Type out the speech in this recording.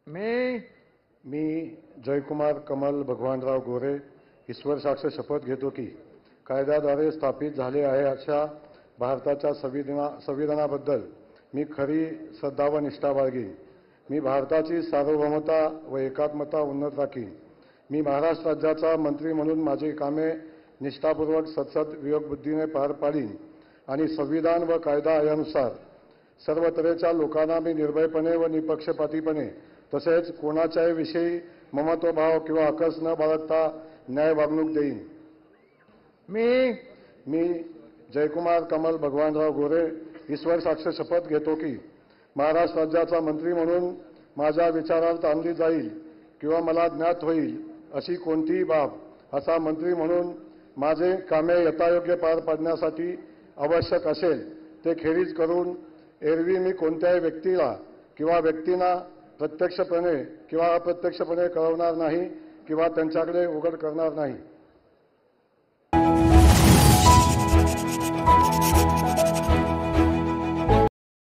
मी मी जयकुमार कमल भगवानराव गोरे ईश्वर साक्ष शपथ घेतो की कायद्याद्वारे स्थापित झाले आहे अशा भारताच्या संविधानाबद्दल मी खरी श्रद्धा व निष्ठा बाळगीन. मी भारताची सार्वभौमता व एकात्मता उन्नत राखीन. मी महाराष्ट्र राज्याचा मंत्री म्हणून माझी कामे निष्ठापूर्वक सतत विवेकबुद्धीने पार पाडीन आणि संविधान व कायदा यानुसार सर्व तऱ्हेच्या लोकांना मी निर्भयपणे व निपक्षपातीपणे तसेच कोणाच्याही विषयी ममत्वभाव किंवा अकस न बाळगता न्याय वागणूक देईन. मी जयकुमार कमल भगवानराव गोरे ईश्वर साक्ष शपथ घेतो की महाराष्ट्र राज्याचा मंत्री म्हणून माझ्या विचारार्थ आणली जाईल किंवा मला ज्ञात होईल अशी कोणतीही बाब असा मंत्री म्हणून माझे कामे यथायोग्य पार पाडण्यासाठी आवश्यक असेल ते खेरीज करून एरवी मी कोणत्याही व्यक्तीला किंवा व्यक्तींना प्रत्यक्षपणे किंवा अप्रत्यक्षपणे कळवणार नाही किंवा त्यांच्याकडे उघड करणार नाही.